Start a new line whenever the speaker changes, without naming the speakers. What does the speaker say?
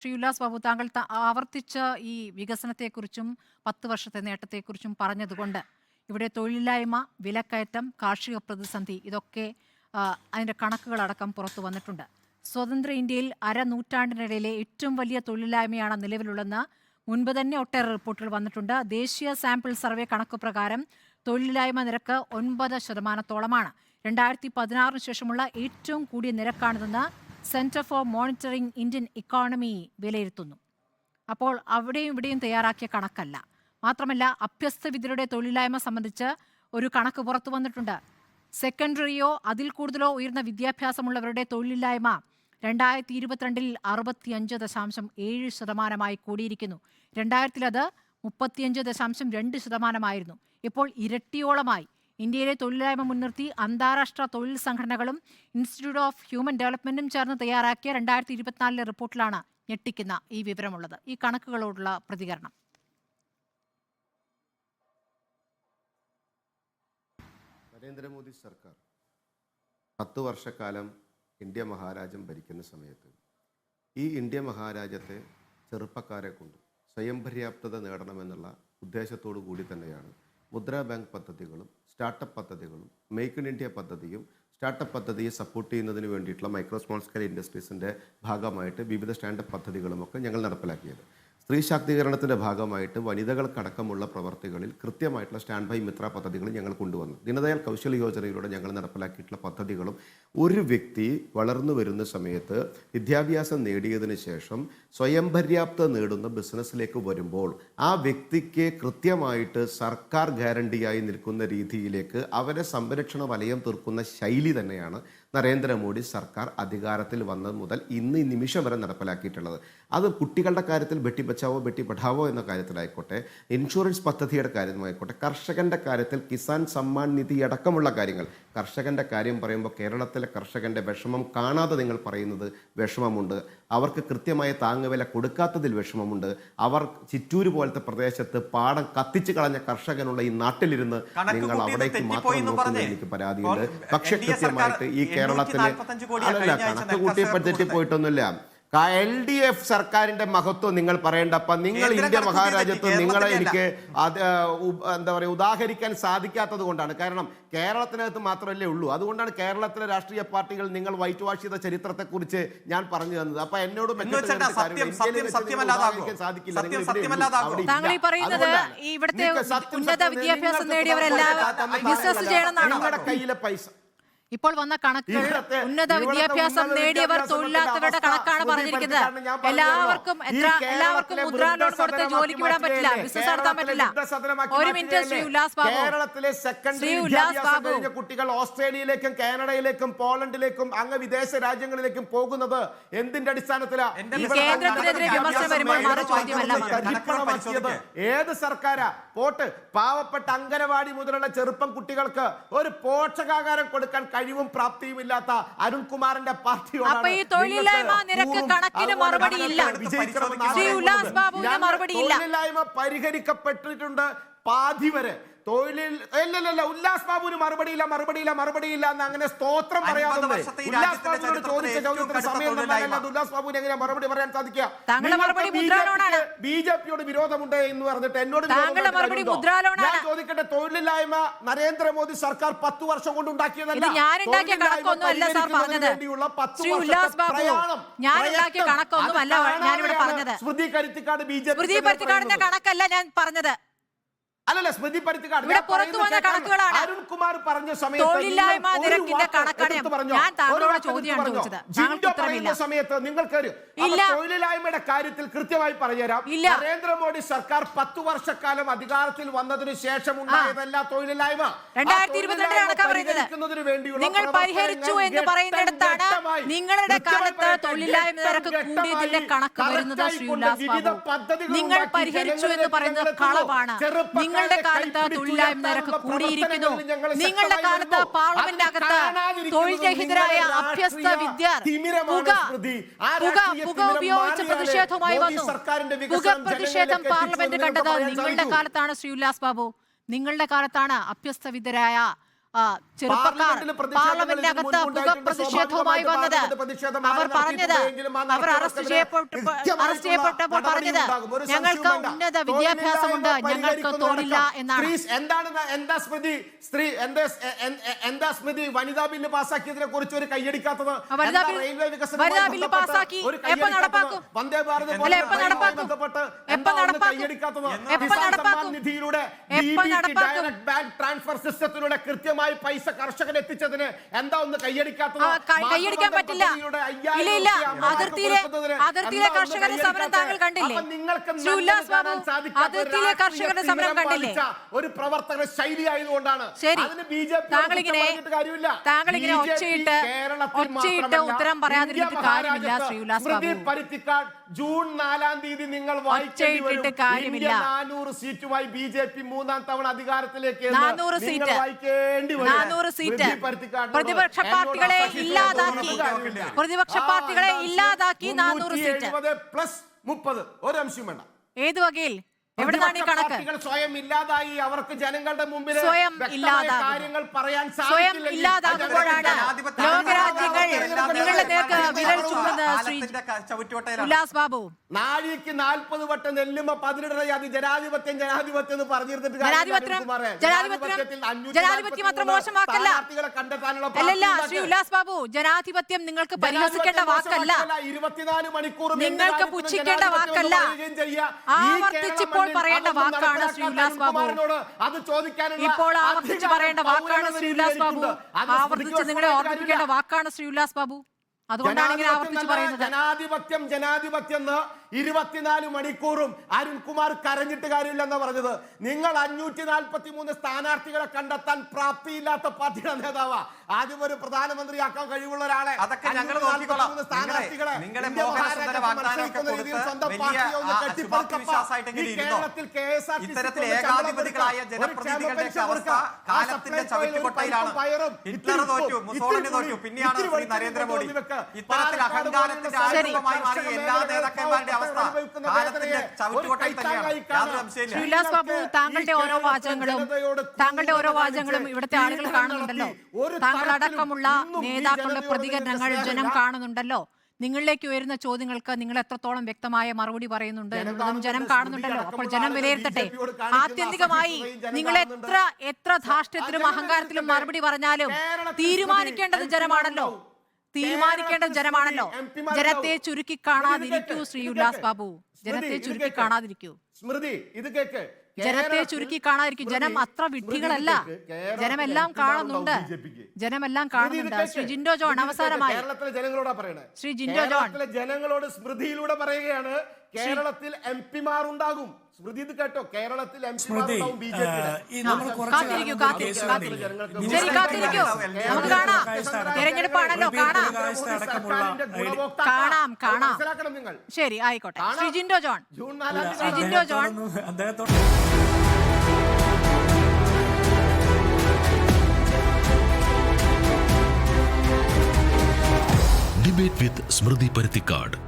ശ്രീ ഉല്ലാസ് ബാബു, താങ്കൾ ആവർത്തിച്ച ഈ വികസനത്തെക്കുറിച്ചും 10 വർഷത്തെ നേട്ടത്തെക്കുറിച്ചും പറഞ്ഞതുകൊണ്ട് ഇവിടെ തൊഴിലില്ലായ്മ, വിലക്കയറ്റം, കാർഷിക പ്രതിസന്ധി ഇതൊക്കെ അതിൻ്റെ കണക്കുകളടക്കം പുറത്തു വന്നിട്ടുണ്ട്. സ്വതന്ത്ര ഇന്ത്യയിൽ അരനൂറ്റാണ്ടിനിടയിലെ ഏറ്റവും വലിയ തൊഴിലില്ലായ്മയാണ് നിലവിലുള്ളതെന്ന് മുൻപ് തന്നെ ഒട്ടേറെ റിപ്പോർട്ടുകൾ വന്നിട്ടുണ്ട്. ദേശീയ സാമ്പിൾ സർവേ കണക്ക് പ്രകാരം തൊഴിലില്ലായ്മ നിരക്ക് 9%. 2016 ശേഷമുള്ള ഏറ്റവും കൂടിയ നിരക്കാണിതെന്ന് centre for monitoring Indian economy വിലയിരുത്തുന്നു. അപ്പോൾ അവിടെയും ഇവിടെയും തയ്യാറാക്കിയ കണക്കല്ല. മാത്രമല്ല, അഭ്യസ്തവിദ്യരുടെ തൊഴിലില്ലായ്മ സംബന്ധിച്ച് ഒരു കണക്ക് പുറത്തു വന്നിട്ടുണ്ട്. സെക്കൻഡറിയോ അതിൽ കൂടുതലോ ഉയർന്ന വിദ്യാഭ്യാസമുള്ളവരുടെ തൊഴിലില്ലായ്മ 2022 65.7% കൂടിയിരിക്കുന്നു. 2000 അത് 35.2% ഇപ്പോൾ ഇരട്ടിയോളമായി. ഇന്ത്യയിലെ തൊഴിലില്ലായ്മ മുൻനിർത്തി അന്താരാഷ്ട്ര തൊഴിൽ സംഘടനകളും ഇൻസ്റ്റിറ്റ്യൂട്ട് ഓഫ് ഹ്യൂമൻ ഡെവലപ്മെന്റും ചേർന്ന് തയ്യാറാക്കിയ 2024 റിപ്പോർട്ടിലാണ് ഞെട്ടിക്കുന്ന ഈ വിവരമുള്ളത്. ഈ കണക്കുകളോടുള്ള പ്രതികരണം.
നരേന്ദ്രമോദി സർക്കാർ 10 വർഷക്കാലം ഇന്ത്യ മഹാരാജ്യം ഭരിക്കുന്ന സമയത്ത് ഈ ഇന്ത്യ മഹാരാജ്യത്തെ ചെറുപ്പക്കാരെ കൊണ്ട് സ്വയം പര്യാപ്തത നേടണമെന്നുള്ള ഉദ്ദേശത്തോടു കൂടി തന്നെയാണ് മുദ്രാ ബാങ്ക് പദ്ധതികളും സ്റ്റാർട്ടപ്പ് പദ്ധതികളും മേക്ക് ഇൻ ഇന്ത്യ പദ്ധതിയും സ്റ്റാർട്ടപ്പ് പദ്ധതിയെ സപ്പോർട്ട് ചെയ്യുന്നതിന് വേണ്ടിയിട്ടുള്ള മൈക്രോ സ്മോൾ സ്കെയിൽ ഇൻഡസ്ട്രീസിൻ്റെ ഭാഗമായിട്ട് വിവിധ സ്റ്റാൻഡപ്പ് പദ്ധതികളുമൊക്കെ ഞങ്ങൾ നടപ്പിലാക്കിയത്. സ്ത്രീ ശാക്തീകരണത്തിൻ്റെ ഭാഗമായിട്ട് വനിതകൾക്കടക്കമുള്ള പ്രവർത്തികളിൽ കൃത്യമായിട്ടുള്ള സ്റ്റാൻഡ് ബൈ മിത്ര പദ്ധതികൾ ഞങ്ങൾ കൊണ്ടുവന്നു. ദീനദയാൽ കൗശൽ യോജനയിലൂടെ ഞങ്ങൾ നടപ്പിലാക്കിയിട്ടുള്ള പദ്ധതികളും ഒരു വ്യക്തി വളർന്നു വരുന്ന സമയത്ത് വിദ്യാഭ്യാസം നേടിയതിന് ശേഷം സ്വയം പര്യാപ്തത നേടുന്ന ബിസിനസ്സിലേക്ക് വരുമ്പോൾ ആ വ്യക്തിക്ക് കൃത്യമായിട്ട് സർക്കാർ ഗ്യാരണ്ടിയായി നിൽക്കുന്ന രീതിയിലേക്ക് അവരെ സംരക്ഷണ വലയം തീർക്കുന്ന ശൈലി തന്നെയാണ് നരേന്ദ്രമോദി സർക്കാർ അധികാരത്തിൽ വന്നത് മുതൽ ഇന്ന് ഈ നിമിഷം വരെ നടപ്പിലാക്കിയിട്ടുള്ളത്. അത് കുട്ടികളുടെ കാര്യത്തിൽ ബെട്ടി ബച്ചാവോ ബെട്ടി പഠാവോ എന്ന കാര്യത്തിലായിക്കോട്ടെ, ഇൻഷുറൻസ് പദ്ധതിയുടെ കാര്യമായിക്കോട്ടെ, കർഷകൻ്റെ കാര്യത്തിൽ കിസാൻ സമ്മാൻ നിധി അടക്കമുള്ള കാര്യങ്ങൾ. കർഷകൻ്റെ കാര്യം പറയുമ്പോൾ കേരളത്തിലെ കർഷകൻ്റെ വിഷമം കാണാതെ നിങ്ങൾ പറയുന്നത് വിഷമമുണ്ട്. അവർക്ക് കൃത്യമായ താങ്ങുവില കൊടുക്കാത്തതിൽ വിഷമമുണ്ട്. അവർ ചിറ്റൂര് പോലത്തെ പ്രദേശത്ത് പാടം കത്തിച്ചു കളഞ്ഞ കർഷകനുള്ള ഈ നാട്ടിലിരുന്ന് നിങ്ങൾ അവിടേക്ക് മാത്രം നോക്കുന്നത് എനിക്ക് പരാതിയുണ്ട്. പക്ഷെ കൃത്യമായിട്ട് ഈ കേരളത്തിലെ അല്ലല്ല, കണക്ക് കൂട്ടിയപ്പോൾ തെറ്റിപ്പോയിട്ടൊന്നുമില്ല. LDF സർക്കാരിന്റെ മഹത്വം നിങ്ങൾ പറയേണ്ടപ്പ നിങ്ങൾ ഇന്ത്യ മഹാരാജ്യത്ത് നിങ്ങളെ എനിക്ക് എന്താ പറയുക ഉദാഹരിക്കാൻ സാധിക്കാത്തത് കൊണ്ടാണ്. കാരണം കേരളത്തിനകത്ത് മാത്രമല്ലേ ഉള്ളൂ. അതുകൊണ്ടാണ് കേരളത്തിലെ രാഷ്ട്രീയ പാർട്ടികൾ നിങ്ങൾ വൈറ്റ് വാഷ് ചെയ്ത ചരിത്രത്തെക്കുറിച്ച് ഞാൻ പറഞ്ഞു തന്നത്. അപ്പൊ എന്നോട് സാധിക്കില്ല. നിങ്ങളുടെ കയ്യിലെ പൈസ
ഇപ്പോൾ വന്ന കണക്കുകൾ ഉന്നത വിദ്യാഭ്യാസം നേടിയവർ തൊഴിലാത്തവരുടെ കണക്കാണ് പറഞ്ഞിരിക്കുന്നത്. എല്ലാവർക്കും മുദ്രാ ലോൺ കൊടുത്ത് ജോലിക്ക് വിടാൻ പറ്റില്ല, ബിസിനസ് നടത്താൻ പറ്റില്ല. ഒരു മിനിറ്റ് ശ്രീ ഉല്ലാസ് ബാബു.
കേരളത്തിലെ സെക്കൻഡറി വിദ്യാഭ്യാസം കഴിഞ്ഞ കുട്ടികൾ ഓസ്ട്രേലിയയിലേക്കും കാനഡയിലേക്കും പോളണ്ടിലേക്കും അങ്ങ് വിദേശ രാജ്യങ്ങളിലേക്കും പോകുന്നത് എന്തിന്റെ അടിസ്ഥാനത്തിലാണ്?
കേന്ദ്രത്തിനെതിരെ വിമർശനം വരുമ്പോൾ മാറി ചോദ്യമല്ല.
ഏത് സർക്കാരാ? പോട്ട് പാവപ്പെട്ട അംഗനവാടി മുതലുള്ള ചെറുപ്പം കുട്ടികൾക്ക് ഒരു പോഷകാഹാരം കൊടുക്കാൻ കഴിവും പ്രാപ്തിയും ഇല്ലാത്ത അരുൺകുമാറിന്റെ പാർട്ടിയോടാണ് തൊഴിലില്ലായ്മ പരിഹരിക്കപ്പെട്ടിട്ടുണ്ട് പാതി വരെ. ഉല്ലാസ് ബാബുവിന് മറുപടിയില്ല എന്ന് അങ്ങനെ സ്തോത്രം പറയാതെ ഉല്ലാസ് ബാബുവിനോട് ചോദിച്ച ചോദ്യത്തിന് സമയം ഉല്ലാസ് ബാബുവിന് എങ്ങനെ മറുപടി പറയാൻ സാധിക്കുക? ബിജെപിയോട് വിരോധമുണ്ട് എന്ന് പറഞ്ഞിട്ട് എന്നോട് ഞാൻ ചോദിക്കട്ടെ, തൊഴിലില്ലായ്മ നരേന്ദ്രമോദി സർക്കാർ 10 വർഷം കൊണ്ട് ഉണ്ടാക്കിയതല്ല. സ്മൃതി പരുത്തിക്കാട് ബിജെപി
കണക്കല്ല ഞാൻ പറഞ്ഞത്.
അല്ലല്ല, സ്മൃതി പരുത്തിക്കാട് അരുൺകുമാർ പറഞ്ഞ സമയത്ത് നിങ്ങൾക്ക് തൊഴിലില്ലായ്മയുടെ കാര്യത്തിൽ കൃത്യമായി പറഞ്ഞുതരാം. നരേന്ദ്രമോദി സർക്കാർ 10 വർഷക്കാലം അധികാരത്തിൽ വന്നതിന് ശേഷം ഉണ്ടായതല്ല തൊഴിലില്ലായ്മ.
2022 വേണ്ടിയുള്ള നിങ്ങൾ പരിഹരിച്ചു എന്ന് പറയുന്നിടത്താണ് നിങ്ങളുടെ കാലത്ത് തൊഴിലില്ലായ്മ നിരക്ക് കൂടിയതിന്റെ കണക്ക് വരുന്നത്. നിങ്ങൾ പരിഹരിച്ചു എന്ന് പറയുന്നത് കളവാണ്. നിങ്ങളുടെ കാലത്ത് തൊഴിലില്ലായ്മ നിരക്ക് കൂടിയിരിക്കുന്നു. നിങ്ങളുടെ കാലത്ത് പാർലമെന്റിനകത്ത് തൊഴിൽ രഹിതരായ അഭ്യസ്ത വിദ്യാർത്ഥികൾ പുക ഉപയോഗിച്ച് പ്രതിഷേധവുമായി വന്നു. പ്രതിഷേധം പാർലമെന്റ് കണ്ടത് നിങ്ങളുടെ കാലത്താണ് ശ്രീ ഉല്ലാസ് ബാബു. നിങ്ങളുടെ കാലത്താണ് അഭ്യസ്ത വിദ്യരായ ചെറുപ്പക്കാർ പാർലമെന്റിനകത്ത് പുക പ്രതിഷേധവുമായി വന്നത്. അവർ പറഞ്ഞത്, അവർ അറസ്റ്റ് ചെയ്യപ്പെട്ടപ്പോൾ പറഞ്ഞത്, ഞങ്ങൾക്ക് ഉന്നത വിദ്യാഭ്യാസമുണ്ട്, ഞങ്ങൾക്ക് തൊഴിലില്ല എന്നാണ്.
എന്താ സ്മൃതി വനിതാ ബില്ല് പാസ്സാക്കിയതിനെ കുറിച്ച് ഒരു കൈയടിക്കാത്തത്?
വനിതാ ബില്ല് പാസ്സാക്കി എപ്പോ നടപ്പാക്കും?
വന്ദേ ഭാരത് നിധിയിലൂടെ ബാങ്ക് ട്രാൻസ്ഫർ സിസ്റ്റത്തിലൂടെ കൃത്യമായി പൈസ കർഷകന് എത്തിച്ചതിന് എന്താ ഒന്ന് കൈയടിക്കാത്തത്?
കൈയടിക്കാൻ പറ്റില്ല. ഇല്ല, അതിർത്തിയിലെ കർഷകരുടെ സമരം താങ്കൾ കണ്ടില്ലേ? അതിർത്തിയിലെ കർഷകരുടെ സമരം കണ്ടില്ലേ?
ഒരു പ്രവർത്തന ശൈലി ആയതുകൊണ്ടാണ്.
ശരി, താങ്കളിങ്ങനെ ഒച്ചയിട്ട് ഉത്തരം പറയാതിരുന്നിട്ട് കാര്യമില്ല ശ്രീ ഉല്ലാസ് ബാബു.
ജൂൺ 4-ാം തീയതി നിങ്ങൾ
ഒച്ചയിട്ടിട്ട് കാര്യമില്ല.
400 സീറ്റുമായി BJP 3-ാം തവണ അധികാരത്തിലേക്ക്
400 സീറ്റ് പ്രതിപക്ഷ പാർട്ടികളെ ഇല്ലാതാക്കി 400 സീറ്റ്
+30 ഒരു അംശം വേണ്ട.
ഏത് വകയിൽ? എവിടുന്നാണ് ഈ കണക്ക്?
സ്വയം ഇല്ലാതായി. അവർക്ക് ജനങ്ങളുടെ മുമ്പിൽ
സ്വയം
കാര്യങ്ങൾ പറയാൻ
ഇല്ലാതാകുമ്പോഴാണ് ലോകരാജ്യങ്ങൾ നിങ്ങളുടെ നേർക്ക് വിരൽ ചൂണ്ടുന്നത്. ശ്രീ ഉല്ലാസ് ബാബു,
നാഴിക്ക് 40 വട്ടം നെല്ലുമ്പോ 11 അത് ജനാധിപത്യം എന്ന് പറഞ്ഞിരുന്നിട്ട്
ജനാധിപത്യം അത്ര മോശം വാക്കല്ല. അല്ലല്ല ശ്രീ ഉല്ലാസ് ബാബു, ജനാധിപത്യം നിങ്ങൾക്ക് പരിഹസിക്കേണ്ട വാക്കല്ല,
24 മണിക്കൂർ
നിങ്ങൾക്ക് പുച്ഛിക്കേണ്ട വാക്കല്ല, ആവർത്തിച്ചിപ്പോൾ പറയേണ്ട വാക്കാണ് ശ്രീ ഉല്ലാസ് ബാബു. ഇപ്പോൾ ആവർത്തിച്ച് പറയേണ്ട വാക്കാണ് ശ്രീ ഉല്ലാസ് ബാബു. ആവർത്തിച്ച് നിങ്ങളെ ഓർമ്മിപ്പിക്കേണ്ട വാക്കാണ് ശ്രീ ഉല്ലാസ് ബാബു. അതുകൊണ്ടാണ് ഇങ്ങനെ ആവർത്തിച്ച് പറയുന്നത്.
ജനാധിപത്യം 24 മണിക്കൂറും അരുൺകുമാർ കരഞ്ഞിട്ട് കാര്യമില്ലെന്നാ പറഞ്ഞത്. നിങ്ങൾ 543 സ്ഥാനാർത്ഥികളെ കണ്ടെത്താൻ പ്രാപ്തിയില്ലാത്ത പാർട്ടിയുടെ നേതാവാ. ആദ്യം ഒരു പ്രധാനമന്ത്രിയാക്കാൻ കഴിവുള്ള ഒരാളെ
ഇത്തരത്തിൽ അഹങ്കാരത്തിന്റെ ആയുധമായി മാറിയ എല്ലാ നേതാക്കന്മാരുടെ അവസ്ഥ കാലത്തിന്റെ ചവിട്ടുകൊട്ടയിൽ തന്നെയാണ്.
ഉല്ലാസ് ബാബു, താങ്കളുടെ ഓരോ വാചകങ്ങളും ഇവിടുത്തെ ആളുകൾ കാണുന്നുണ്ടല്ലോ. താങ്കൾ അടക്കമുള്ള നേതാക്കളുടെ പ്രതികരണങ്ങൾ ജനം കാണുന്നുണ്ടല്ലോ. നിങ്ങളിലേക്ക് ഉയരുന്ന ചോദ്യങ്ങൾക്ക് നിങ്ങൾ എത്രത്തോളം വ്യക്തമായ മറുപടി പറയുന്നുണ്ട് എന്നുള്ളതും ജനം കാണുന്നുണ്ടല്ലോ. അപ്പോൾ ജനം വിലയിരുത്തട്ടെ. ആത്യന്തികമായി നിങ്ങൾ എത്ര ധാർഷ്ട്യത്തിലും അഹങ്കാരത്തിലും മറുപടി പറഞ്ഞാലും തീരുമാനിക്കേണ്ടത് ജനമാണല്ലോ. ജനത്തെ ചുരുക്കി കാണാതിരിക്കൂ ശ്രീ ഉല്ലാസ് ബാബു, ജനത്തെ ചുരുക്കി കാണാതിരിക്കൂ.
സ്മൃതി, ഇത് കേക്ക്.
ജനത്തെ ചുരുക്കി കാണാതിരിക്കും. ജനം അത്ര വിഡ്ഢികളല്ല, ജനമെല്ലാം കാണുന്നുണ്ട്. ശ്രീ ജിൻഡോ ജോൺ, അവസാനമായി
കേരളത്തിലെ ജനങ്ങളോടാ പറയണേ.
ശ്രീ ജിൻഡോ ജോൺ,
ജനങ്ങളോട് സ്മൃതിയിലൂടെ പറയുകയാണ്, കേരളത്തിൽ MP-മാർ ഉണ്ടാകും. സ്മൃതി ഇത് കേട്ടോ, കേരളത്തിൽ MP-മാരുണ്ടാവും
കാത്തിരിക്കൂ. നമുക്ക് കാണാം, തെരഞ്ഞെടുപ്പാണല്ലോ, കാണാം.
നിങ്ങൾ
ശരി, ആയിക്കോട്ടെ. ശ്രീ ജിൻഡോ ജോൺ,
ഡിബേറ്റ് വിത്ത് സ്മൃതി പരുത്തിക്കാട്.